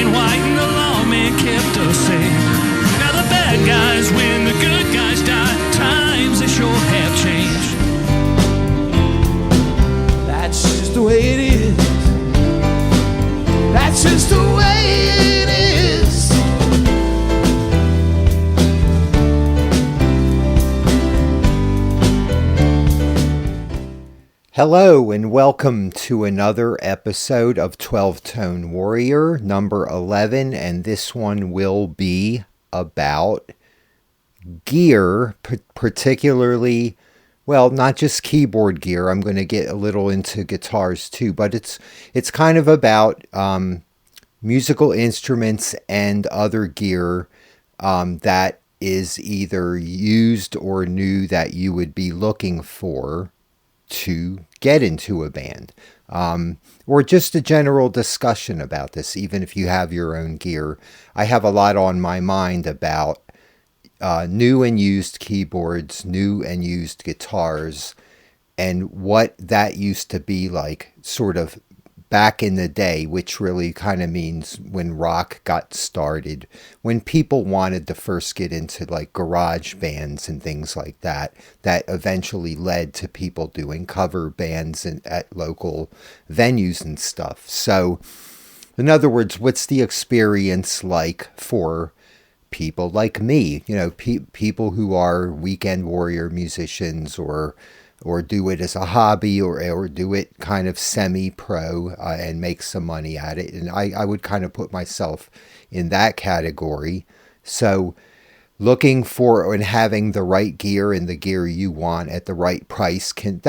and white and the lawman kept us safe. Now the bad guys win, the good guys die. Times they sure have changed. That's just the way it is. That's just the way it is. Hello and welcome to another episode of 12-Tone Warrior, number 11, and this one will be about gear, particularly, well, not just keyboard gear. I'm going to get a little into guitars too, but it's kind of about musical instruments and other gear that is either used or new that you would be looking for to get into a band, or just a general discussion about this, even if you have your own gear. I have a lot on my mind about new and used keyboards, new and used guitars, and what that used to be like sort of back in the day, which really kind of means when rock got started, when people wanted to first get into like garage bands and things like that, that eventually led to people doing cover bands at local venues and stuff. So in other words, what's the experience like for people like me, you know, people who are weekend warrior musicians or do it as a hobby or do it kind of semi-pro and make some money at it. And I would kind of put myself in that category. So looking for and having the right gear and the gear you want at the right price can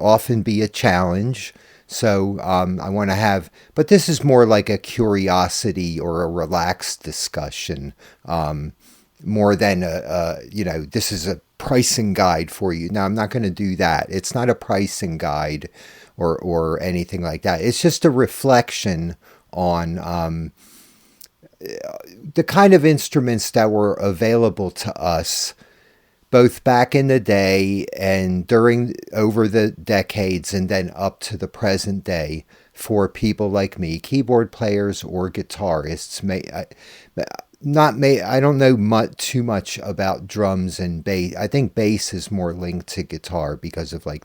often be a challenge. So I want to have, but this is more like a curiosity or a relaxed discussion, more than this is a pricing guide for you. Now, I'm not going to do that. It's not a pricing guide or anything like that. It's just a reflection on the kind of instruments that were available to us both back in the day and over the decades and then up to the present day for people like me, keyboard players or guitarists. I don't know too much about drums and bass. I think bass is more linked to guitar because of like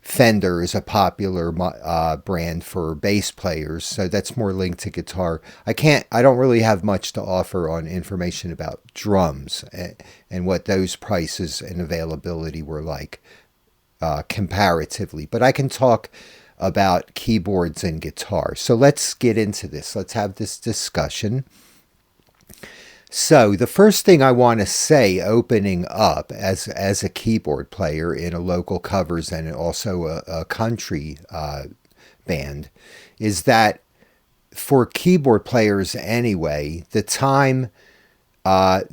Fender is a popular brand for bass players, so that's more linked to guitar. I don't really have much to offer on information about drums and what those prices and availability were like comparatively, but I can talk about keyboards and guitar. So let's get into this. Let's have this discussion. So the first thing I want to say opening up as a keyboard player in a local covers and also a country band is that for keyboard players anyway, the time to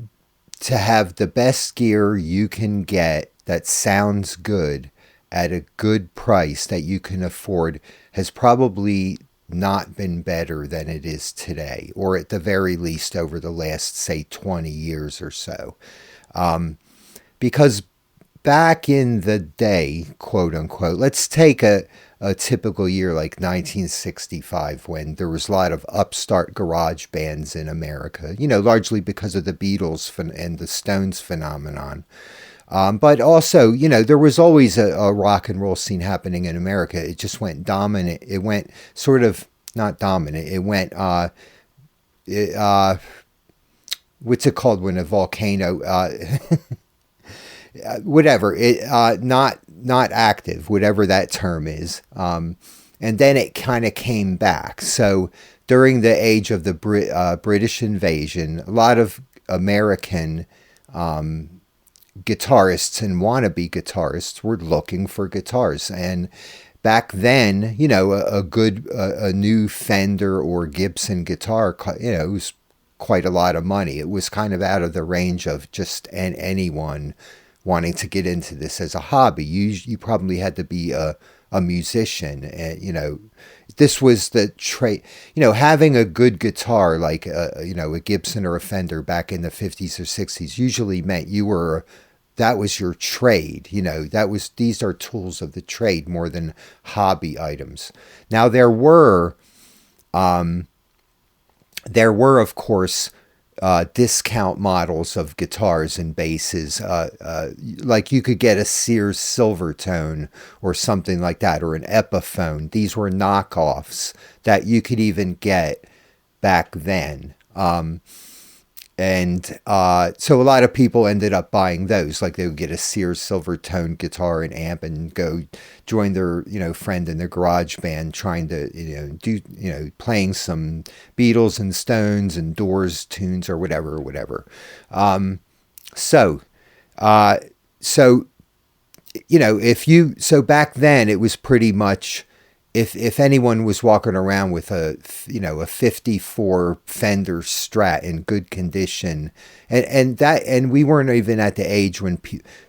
have the best gear you can get that sounds good at a good price that you can afford has probably not been better than it is today, or at the very least over the last, say, 20 years or so. Because back in the day, quote unquote, let's take a typical year like 1965 when there was a lot of upstart garage bands in America, largely because of the Beatles and the Stones phenomenon. But also, there was always a rock and roll scene happening in America. It just went dominant. It went sort of, not dominant. It went, what's it called when a volcano, whatever, not active, whatever that term is. And then it kind of came back. So during the age of the British invasion, a lot of American guitarists and wannabe guitarists were looking for guitars. And back then, a new Fender or Gibson guitar, it was quite a lot of money. It was kind of out of the range of just anyone wanting to get into this as a hobby. You probably had to be a musician, and this was the trade. Having a good guitar like a Gibson or a Fender back in the 50s or 60s usually meant that was your trade. These are tools of the trade more than hobby items. Now there were There were, of course, discount models of guitars and basses. Like you could get a Sears Silvertone or something like that, or an Epiphone. These were knockoffs that you could even get back then. And so a lot of people ended up buying those. Like they would get a Sears Silvertone guitar and amp and go join their, friend in their garage band trying to, do, playing some Beatles and Stones and Doors tunes or whatever. So, so back then it was pretty much, if anyone was walking around with a 54 Fender Strat in good condition, and we weren't even at the age when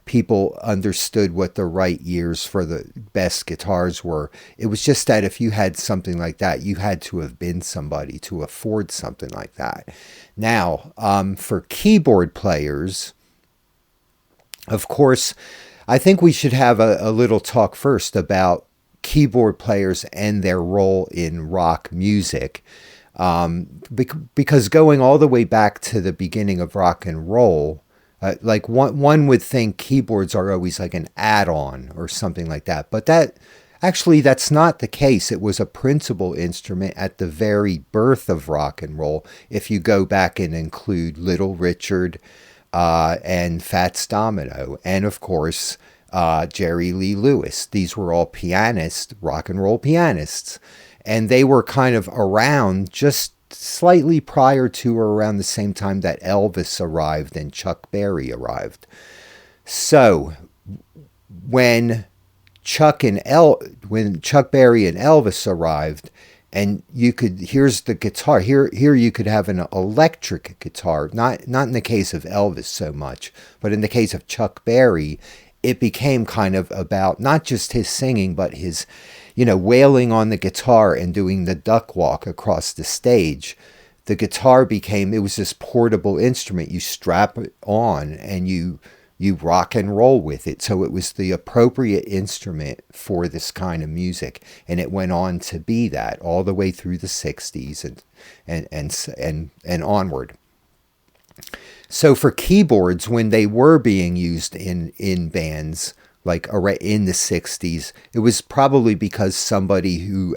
people understood what the right years for the best guitars were. It was just that if you had something like that, you had to have been somebody to afford something like that. Now, for keyboard players, of course, I think we should have a little talk first about keyboard players and their role in rock music, because going all the way back to the beginning of rock and roll, like one would think keyboards are always like an add-on or something like that, but that's not the case. It was a principal instrument at the very birth of rock and roll, if you go back and include Little Richard and Fats Domino, and of course Jerry Lee Lewis. These were all pianists, rock and roll pianists, and they were kind of around just slightly prior to or around the same time that Elvis arrived and Chuck Berry arrived. So when Chuck Berry and Elvis arrived, and here's the guitar. Here you could have an electric guitar, not in the case of Elvis so much, but in the case of Chuck Berry, it became kind of about not just his singing, but his, wailing on the guitar and doing the duck walk across the stage. The guitar it was this portable instrument. You strap it on and you rock and roll with it. So it was the appropriate instrument for this kind of music. And it went on to be that all the way through the 60s and onward. So for keyboards, when they were being used in bands, like in the 60s, it was probably because somebody who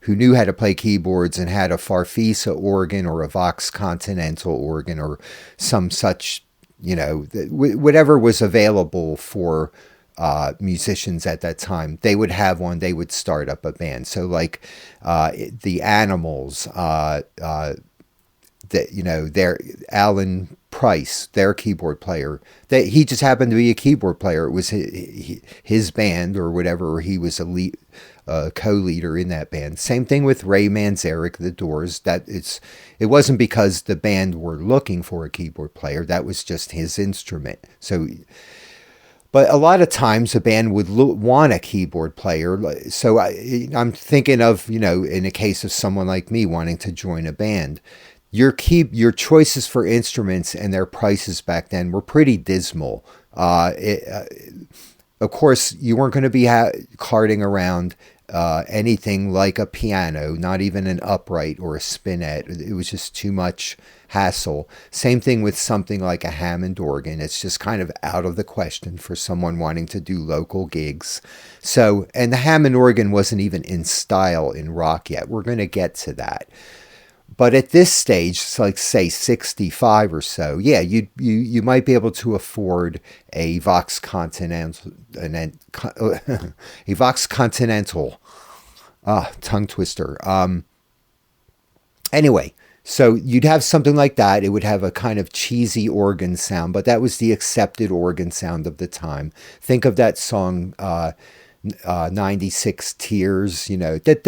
knew how to play keyboards and had a Farfisa organ or a Vox Continental organ or some such, whatever was available for musicians at that time, they would have one. They would start up a band. So like the Animals, their Alan Price, their keyboard player, that he just happened to be a keyboard player. It was his band or whatever, or he was a co-leader in that band. Same thing with Ray Manzarek, the Doors. It wasn't because the band were looking for a keyboard player. That was just his instrument. So, but a lot of times a band would want a keyboard player. So I'm thinking of, in a case of someone like me wanting to join a band, your choices for instruments and their prices back then were pretty dismal. Of course, you weren't going to be carting around anything like a piano, not even an upright or a spinet. It was just too much hassle. Same thing with something like a Hammond organ. It's just kind of out of the question for someone wanting to do local gigs. So, and the Hammond organ wasn't even in style in rock yet. We're going to get to that. But at this stage, like say 65 or so, yeah, you might be able to afford a Vox Continental, tongue twister. Anyway, so you'd have something like that. It would have a kind of cheesy organ sound, but that was the accepted organ sound of the time. Think of that song, 96 Tears, that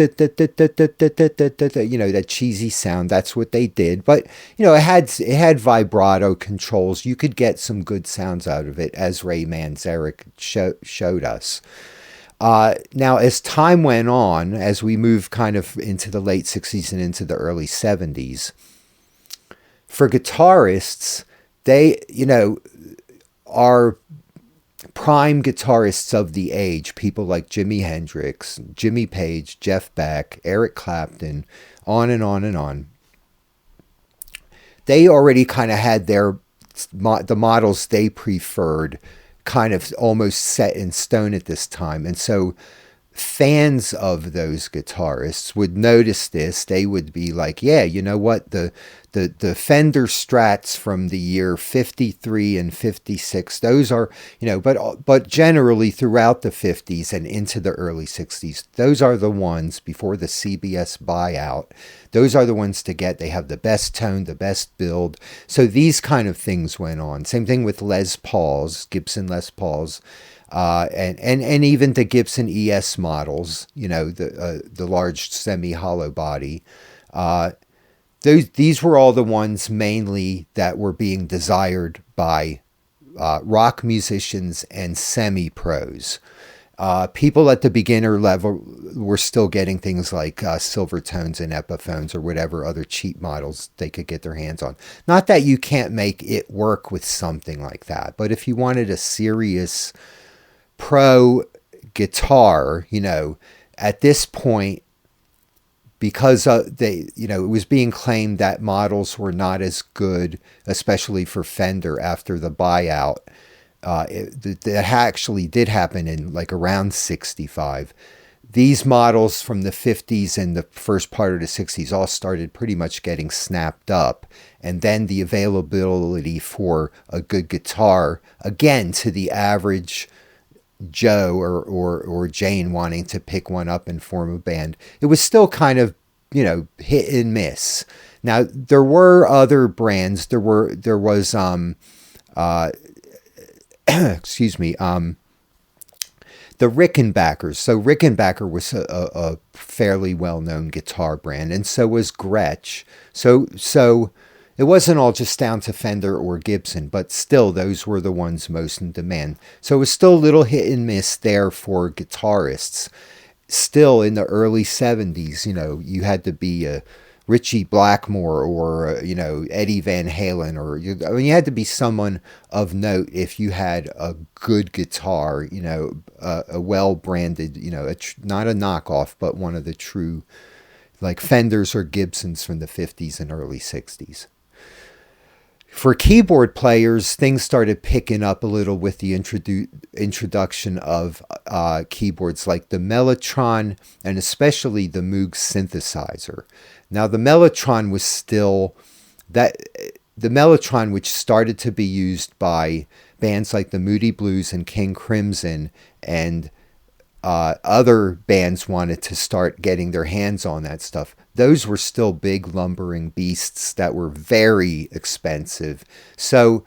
cheesy sound. That's what they did. But, it had vibrato controls. You could get some good sounds out of it, as Ray Manzarek showed us. Now, as time went on, as we moved kind of into the late 60s and into the early 70s, for guitarists, they, are prime guitarists of the age, people like Jimi Hendrix, Jimmy Page, Jeff Beck, Eric Clapton, on and on and on. they already kind of had the models they preferred kind of almost set in stone at this time. And so fans of those guitarists would notice this. They would be like, yeah, you know what, the Fender Strats from the year 53 and 56, those are, but generally throughout the 50s and into the early 60s, those are the ones before the CBS buyout. Those are the ones to get. They have the best tone, the best build. So these kind of things went on. Same thing with Les Pauls, Gibson Les Pauls. And even the Gibson ES models, the large semi-hollow body. These were all the ones mainly that were being desired by rock musicians and semi-pros. People at the beginner level were still getting things like Silvertones and Epiphones or whatever other cheap models they could get their hands on. Not that you can't make it work with something like that, but if you wanted a serious pro guitar, at this point, because it was being claimed that models were not as good, especially for Fender after the buyout. That actually did happen in like around 65. These models from the 50s and the first part of the 60s all started pretty much getting snapped up. And then the availability for a good guitar, again, to the average Joe or Jane wanting to pick one up and form a band, it was still kind of, hit and miss. Now, there were other brands. There was excuse me, the Rickenbackers. So Rickenbacker was a fairly well-known guitar brand, and so was Gretsch. So it wasn't all just down to Fender or Gibson, but still those were the ones most in demand. So it was still a little hit and miss there for guitarists. Still in the early 70s, you had to be a Ritchie Blackmore or, Eddie Van Halen, or you had to be someone of note if you had a good guitar, a well-branded, not a knockoff, but one of the true, like Fenders or Gibsons from the 50s and early 60s. For keyboard players, things started picking up a little with the introduction of keyboards like the Mellotron and especially the Moog synthesizer. Now, the Mellotron was still the Mellotron, which started to be used by bands like the Moody Blues and King Crimson, and other bands wanted to start getting their hands on that stuff. Those were still big lumbering beasts that were very expensive. So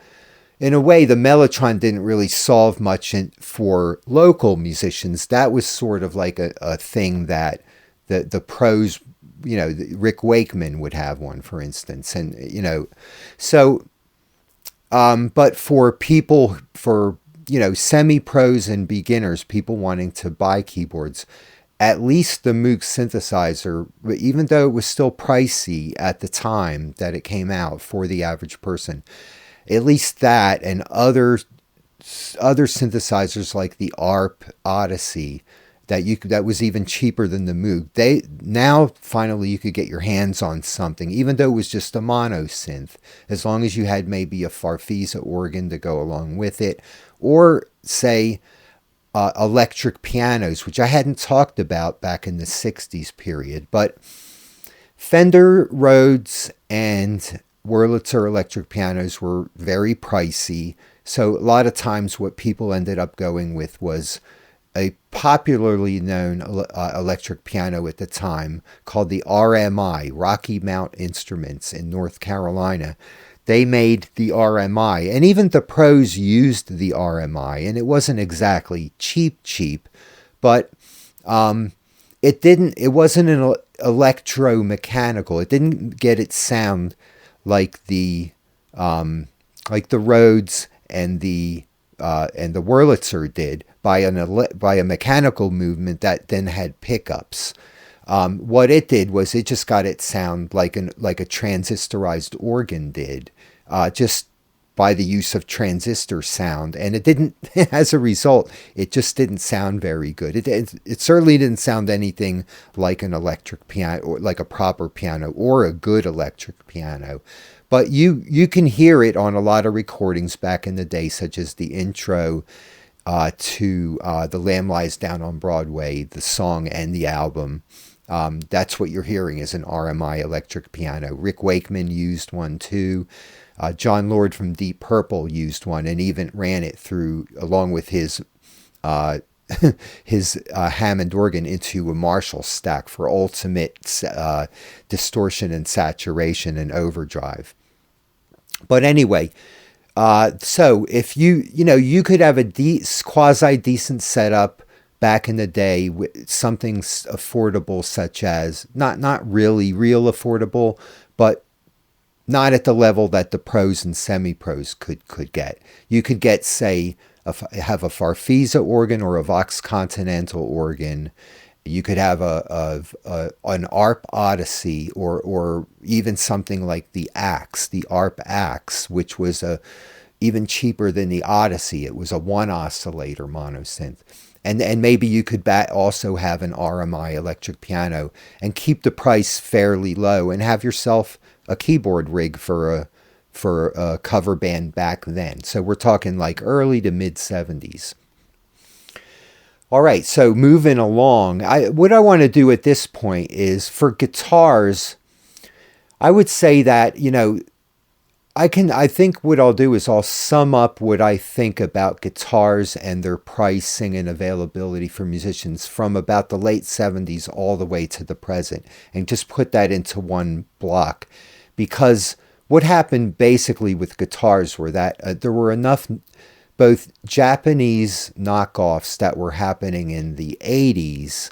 in a way, the Mellotron didn't really solve much for local musicians. That was sort of like a thing that the pros, Rick Wakeman would have one, for instance. And, but for people, semi-pros and beginners, people wanting to buy keyboards, at least the Moog synthesizer, even though it was still pricey at the time that it came out for the average person, at least that and other synthesizers like the ARP Odyssey that was even cheaper than the Moog. Now finally you could get your hands on something, even though it was just a mono synth, as long as you had maybe a Farfisa organ to go along with it, or say electric pianos, which I hadn't talked about back in the 60s period. But Fender Rhodes and Wurlitzer electric pianos were very pricey. So a lot of times what people ended up going with was a popularly known electric piano at the time called the RMI, Rocky Mount Instruments in North Carolina. They made the RMI, and even the pros used the RMI, and it wasn't exactly cheap, but it wasn't an electromechanical. It didn't get its sound like the Rhodes and the Wurlitzer did by a mechanical movement that then had pickups. What it did was it just got its sound like a transistorized organ did, just by the use of transistor sound, and it didn't. As a result, it just didn't sound very good. It certainly didn't sound anything like an electric piano, or like a proper piano, or a good electric piano. But you can hear it on a lot of recordings back in the day, such as the intro to The Lamb Lies Down on Broadway, the song and the album. That's what you're hearing is an RMI electric piano. Rick Wakeman used one too. John Lord from Deep Purple used one and even ran it through, along with his Hammond organ, into a Marshall stack for ultimate distortion and saturation and overdrive. But anyway, so if you could have a quasi decent setup back in the day with something affordable, such as not really real affordable, but not at the level that the pros and semi-pros could get. You could get, say, have a Farfisa organ or a Vox Continental organ. You could have an ARP Odyssey, or even something like the ARP Axe, which was even cheaper than the Odyssey. It was a one oscillator monosynth. And maybe you could also have an RMI electric piano and keep the price fairly low and have yourself a keyboard rig for a cover band back then. So we're talking like early to mid 70s. All right, so moving along, what I want to do at this point is, for guitars, I would say that, I think what I'll do is I'll sum up what I think about guitars and their pricing and availability for musicians from about the late 70s all the way to the present, and just put that into one block. Because what happened basically with guitars were that there were enough both Japanese knockoffs that were happening in the 80s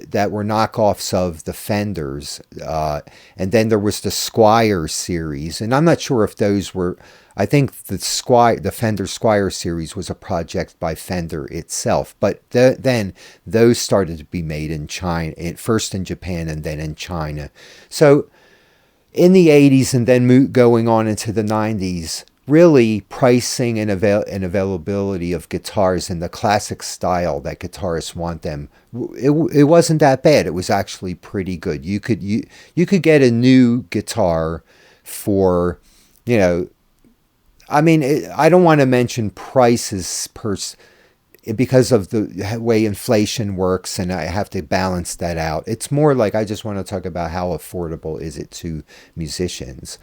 that were knockoffs of the Fenders. And then there was the Squier series. And I'm not sure if those were, I think the Fender Squier series was a project by Fender itself. But then those started to be made in China, first in Japan and then in China. So in the 80s and then going on into the 90s, really pricing and availability of guitars in the classic style that guitarists want them, it wasn't that bad. It was actually pretty good. You could get a new guitar for, I don't want to mention prices because of the way inflation works, and I have to balance that out. It's more like I just want to talk about how affordable is it to musicians.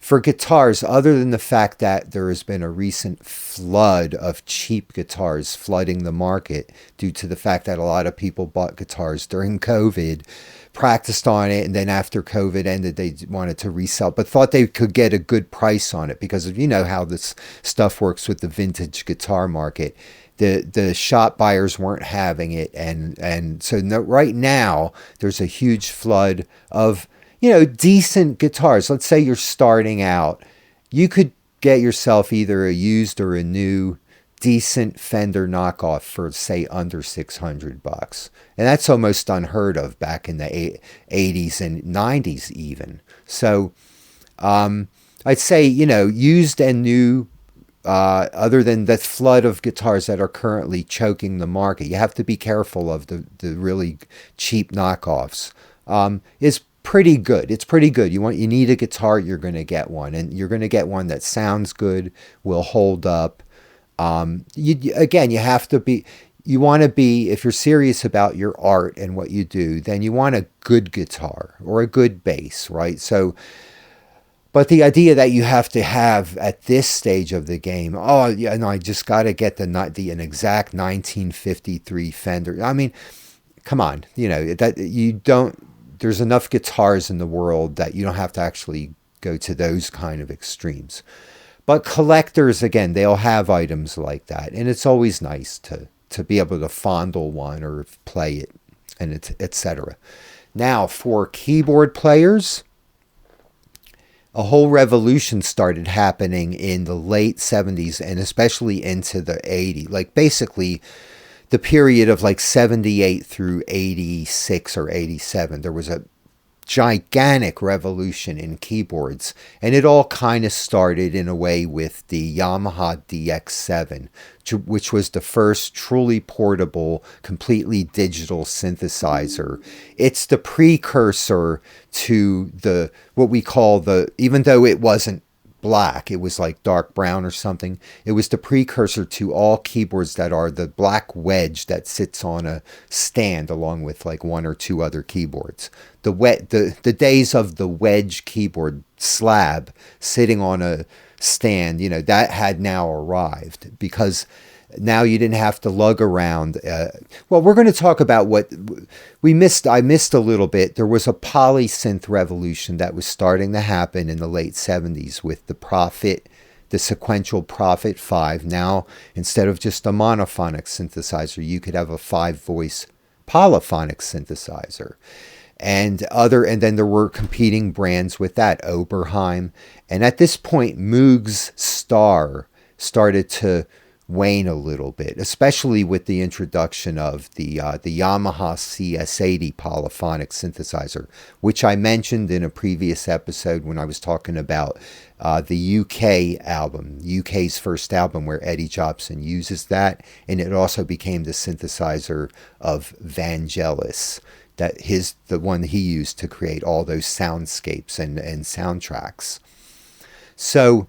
For guitars, other than the fact that there has been a recent flood of cheap guitars flooding the market due to the fact that a lot of people bought guitars during COVID, practiced on it, and then after COVID ended, they wanted to resell, but thought they could get a good price on it because of, how this stuff works with the vintage guitar market. The shop buyers weren't having it, and so right now there's a huge flood of decent guitars. Let's say you're starting out. You could get yourself either a used or a new decent Fender knockoff for, say, under $600. And that's almost unheard of back in the 80s and 90s even. So I'd say, used and new, other than the flood of guitars that are currently choking the market, you have to be careful of the really cheap knockoffs, is pretty good. It's pretty good. You need a guitar, you're going to get one, and you're going to get one that sounds good, will hold up. You have to be, if you're serious about your art and what you do, then you want a good guitar or a good bass, right? So, but the idea that you have to have at this stage of the game, I just got to get an exact 1953 Fender. I mean, come on, that you don't. There's enough guitars in the world that you don't have to actually go to those kind of extremes. But collectors, again, they'll have items like that. And it's always nice to be able to fondle one or play it, and etc. Now, for keyboard players, a whole revolution started happening in the late 70s and especially into the 80s. Like basically the period of like 78 through 86 or 87, there was a gigantic revolution in keyboards. And it all kind of started in a way with the Yamaha DX7, which was the first truly portable, completely digital synthesizer. It's the precursor to the what we call the, even though it wasn't black, it was like dark brown or something, it was the precursor to all keyboards that are the black wedge that sits on a stand along with like one or two other keyboards. The days of the wedge keyboard slab sitting on a stand, that had now arrived, because now you didn't have to lug around. Well, we're going to talk about what I missed a little bit. There was a polysynth revolution that was starting to happen in the late 70s with the sequential Prophet 5. Now, instead of just a monophonic synthesizer, you could have a 5-voice polyphonic synthesizer. And then there were competing brands with that, Oberheim. And at this point, Moog's star started to wane a little bit, especially with the introduction of the Yamaha CS80 polyphonic synthesizer, which I mentioned in a previous episode when I was talking about the UK album, UK's first album, where Eddie Jobson uses that, and it also became the synthesizer of Vangelis, the one he used to create all those soundscapes and soundtracks. So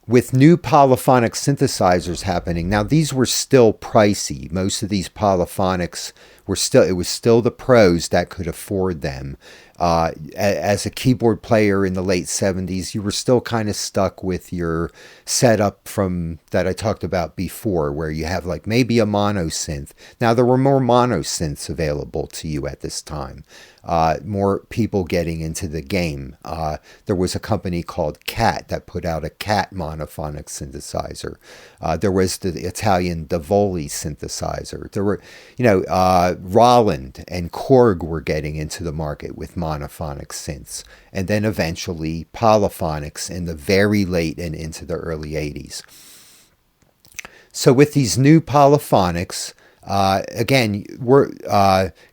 with new polyphonic synthesizers happening, now these were still pricey. Most of these polyphonics it was still the pros that could afford them. As a keyboard player in the late 70s, you were still kind of stuck with your setup from that I talked about before, where you have like maybe a mono synth. Now there were more mono synths available to you at this time. More people getting into the game. There was a company called Cat that put out a Cat monophonic synthesizer. There was the Italian Davoli synthesizer. There were, Roland and Korg were getting into the market with monophonic synths, and then eventually polyphonics in the very late and into the early 80s. So with these new polyphonics, again,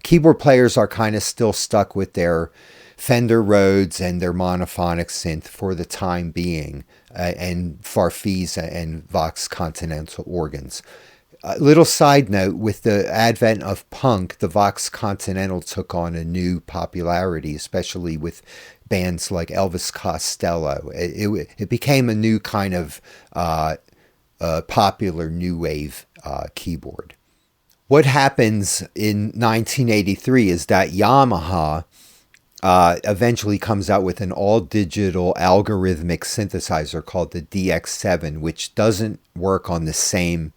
keyboard players are kind of still stuck with their Fender Rhodes and their monophonic synth for the time being, and Farfisa and Vox Continental organs. Little side note, with the advent of punk, the Vox Continental took on a new popularity, especially with bands like Elvis Costello. It became a new kind of popular new wave keyboard. What happens in 1983 is that Yamaha eventually comes out with an all-digital algorithmic synthesizer called the DX7, which doesn't work on the same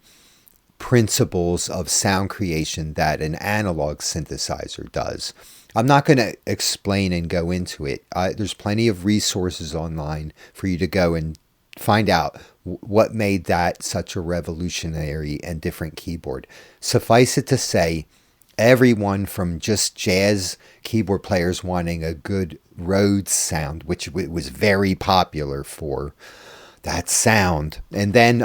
principles of sound creation that an analog synthesizer does. I'm not going to explain and go into it. There's plenty of resources online for you to go and find out what made that such a revolutionary and different keyboard. Suffice it to say, everyone from just jazz keyboard players wanting a good Rhodes sound, which it was very popular for that sound, and then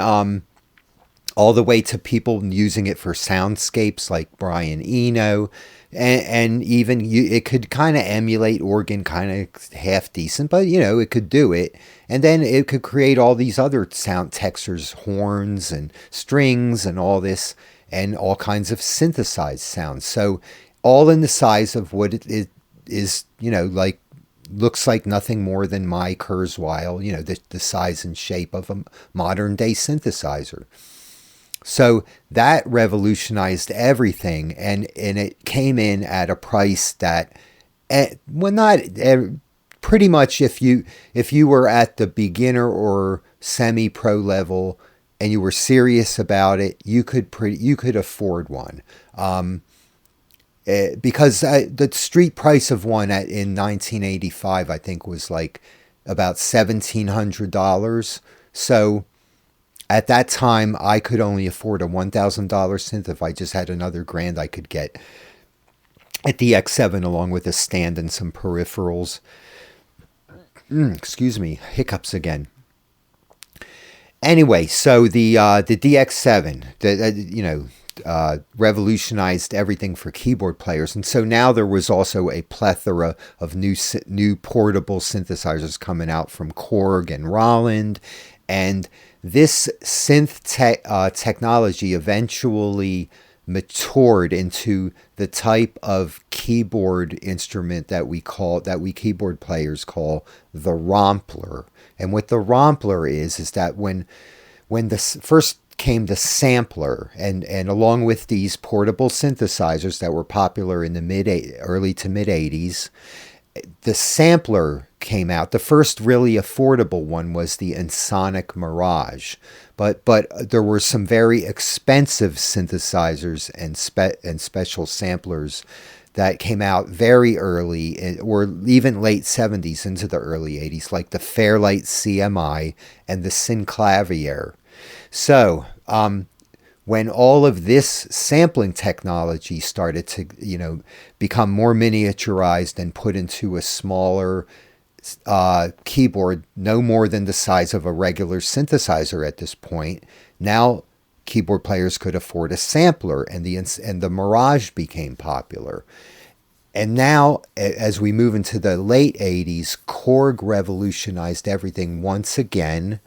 all the way to people using it for soundscapes like Brian Eno, and even it could kind of emulate organ, kind of half decent, but it could do it. And then it could create all these other sound textures, horns and strings and all this, and all kinds of synthesized sounds. So all in the size of what it is, like looks like nothing more than my Kurzweil, the size and shape of a modern day synthesizer. So that revolutionized everything, and it came in at a price that, pretty much if you were at the beginner or semi-pro level and you were serious about it, you could afford one. Because the street price of one in 1985, I think, was like about $1,700. So at that time, I could only afford a $1,000 synth. If I just had another grand, I could get a DX7 along with a stand and some peripherals. Excuse me, hiccups again. Anyway, so the DX7, revolutionized everything for keyboard players. And so now there was also a plethora of new portable synthesizers coming out from Korg and Roland. And this synth technology eventually matured into the type of keyboard instrument that we keyboard players call the rompler. And what the rompler is that when the first came the sampler, and along with these portable synthesizers that were popular in the early to mid 80s, the sampler came out. The first really affordable one was the Ensoniq Mirage, but there were some very expensive synthesizers and special samplers that came out very early, or even late 70s into the early 80s, like the Fairlight CMI and the Synclavier. So when all of this sampling technology started to, become more miniaturized and put into a smaller keyboard, no more than the size of a regular synthesizer at this point, now keyboard players could afford a sampler, and the Mirage became popular. And now, as we move into the late 80s, Korg revolutionized everything once again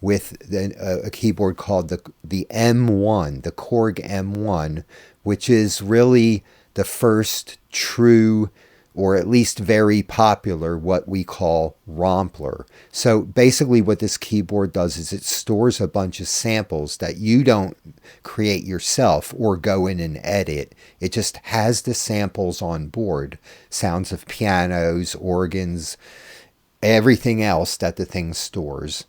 with a keyboard called the M1, the Korg M1, which is really the first true, or at least very popular, what we call rompler. So basically what this keyboard does is it stores a bunch of samples that you don't create yourself or go in and edit. It just has the samples on board, sounds of pianos, organs, everything else that the thing stores.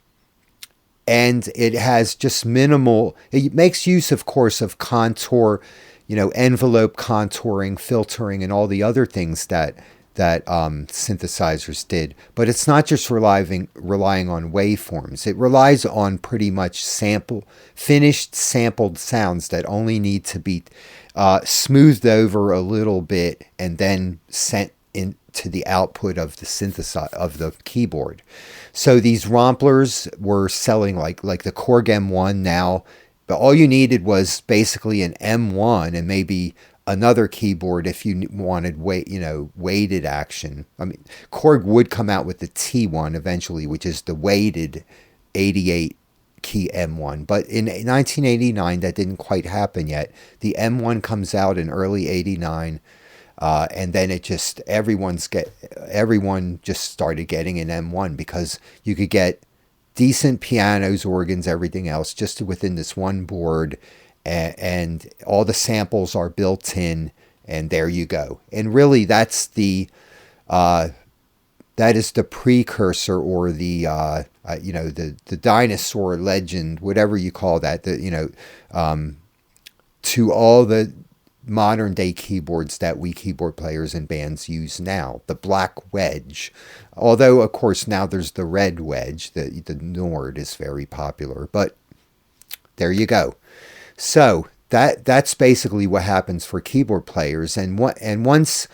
And it has just minimal, it makes use, of course, of contour, envelope contouring, filtering, and all the other things that synthesizers did. But it's not just relying on waveforms. It relies on pretty much finished sampled sounds that only need to be smoothed over a little bit and then sent into the output of the keyboard. So these romplers were selling like the Korg M1 now, but all you needed was basically an M1 and maybe another keyboard if you wanted weighted action. I mean, Korg would come out with the T1 eventually, which is the weighted 88 key M1. But in 1989, that didn't quite happen yet. The M1 comes out in early 89. And then everyone just started getting an M1 because you could get decent pianos, organs, everything else just within this one board, and all the samples are built in, and there you go. And really, that is the precursor, or the dinosaur legend, whatever you call that, to all the modern day keyboards that we keyboard players and bands use now. The black wedge, although of course now there's the red wedge. The Nord is very popular, but there you go. So that's basically what happens for keyboard players. And once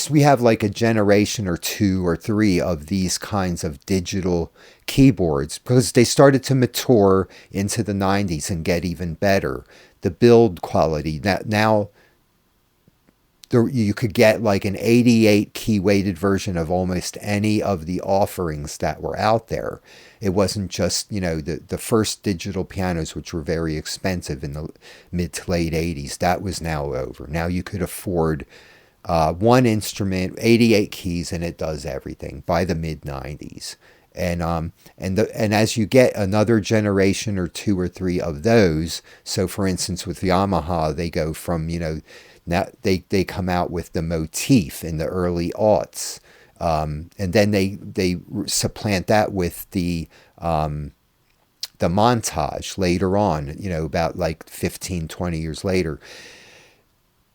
we have like a generation or two or three of these kinds of digital keyboards, because they started to mature into the 90s and get even better. The build quality, now you could get like an 88 key weighted version of almost any of the offerings that were out there. It wasn't just, the first digital pianos, which were very expensive in the mid to late 80s. That was now over. Now you could afford one instrument, 88 keys, and it does everything by the mid 90s. And as you get another generation or two or three of those, so for instance with Yamaha, they go from, now they come out with the Motif in the early aughts, and then they supplant that with the Montage later on, about like 15, 20 years later.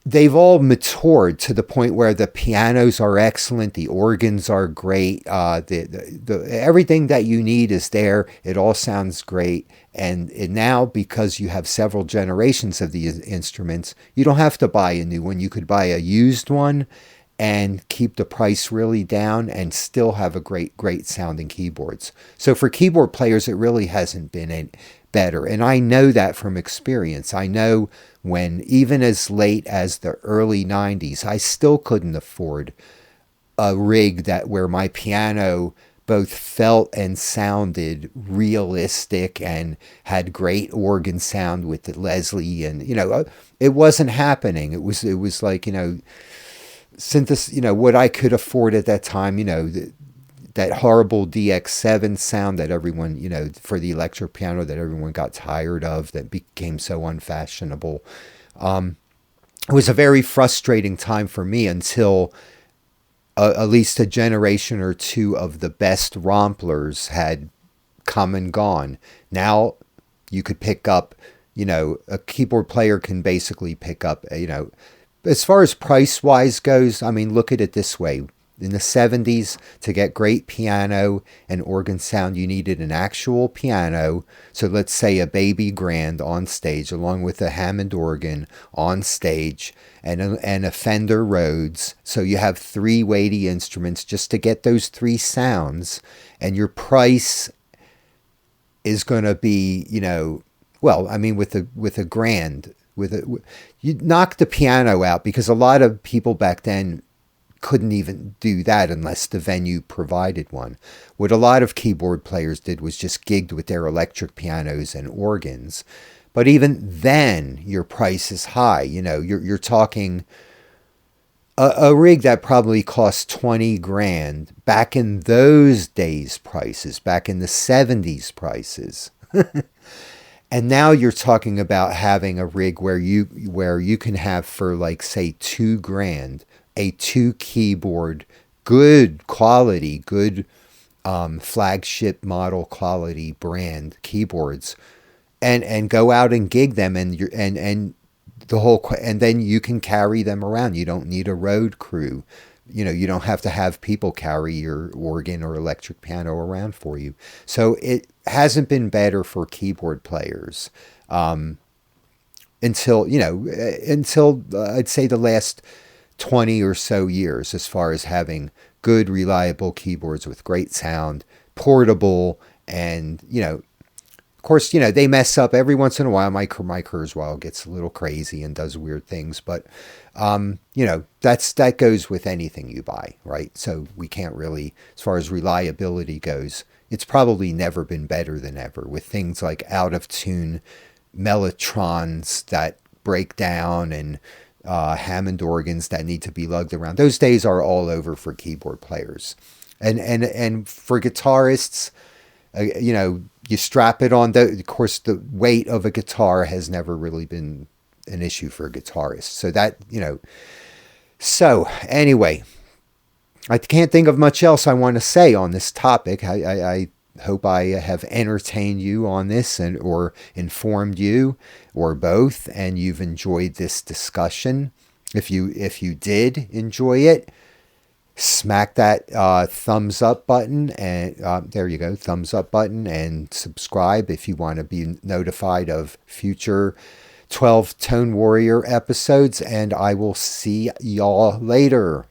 They've all matured to the point where the pianos are excellent, the organs are great, the everything that you need is there. It all sounds great, and now because you have several generations of these instruments, you don't have to buy a new one. You could buy a used one and keep the price really down and still have a great sounding keyboards. So for keyboard players, it really hasn't been better. And I know that from experience. I know when, even as late as the early 90s, I still couldn't afford a rig that where my piano both felt and sounded realistic and had great organ sound with the Leslie, and it wasn't happening. It was like, what I could afford at that time, that horrible DX7 sound that everyone, for the electric piano that everyone got tired of, that became so unfashionable. It was a very frustrating time for me until at least a generation or two of the best romplers had come and gone. Now you could pick up, a keyboard player can basically pick up, as far as price wise goes, I mean, look at it this way. In the 70s, to get great piano and organ sound, you needed an actual piano. So let's say a baby grand on stage, along with a Hammond organ on stage, and a Fender Rhodes. So you have 3 weighty instruments just to get those 3 sounds. And your price is going to be, with a grand, you knock the piano out, because a lot of people back then couldn't even do that unless the venue provided one. What a lot of keyboard players did was just gigged with their electric pianos and organs. But even then, your price is high. You're talking a rig that probably cost 20 grand back in those days prices, back in the 70s prices. And now you're talking about having a rig where you can have for, like, say, 2 grand, a 2 keyboard, good quality, good flagship model quality brand keyboards, and go out and gig them, and then you can carry them around. You don't need a road crew. You don't have to have people carry your organ or electric piano around for you. So it hasn't been better for keyboard players until I'd say the last 20 or so years, as far as having good, reliable keyboards with great sound, portable, and, of course, they mess up every once in a while. My Kurzweil gets a little crazy and does weird things, but, that goes with anything you buy, right? So we can't really, as far as reliability goes, it's probably never been better than ever, with things like out of tune mellotrons that break down, and Hammond organs that need to be lugged around. Those days are all over for keyboard players, and for guitarists, you strap it on. Of course, the weight of a guitar has never really been an issue for a guitarist. So that, So anyway, I can't think of much else I want to say on this topic. I hope I have entertained you on this, or informed you, or both, and you've enjoyed this discussion. If you did enjoy it, smack that thumbs up button, and there you go, thumbs up button, and subscribe if you want to be notified of future 12 Tone Warrior episodes, and I will see y'all later.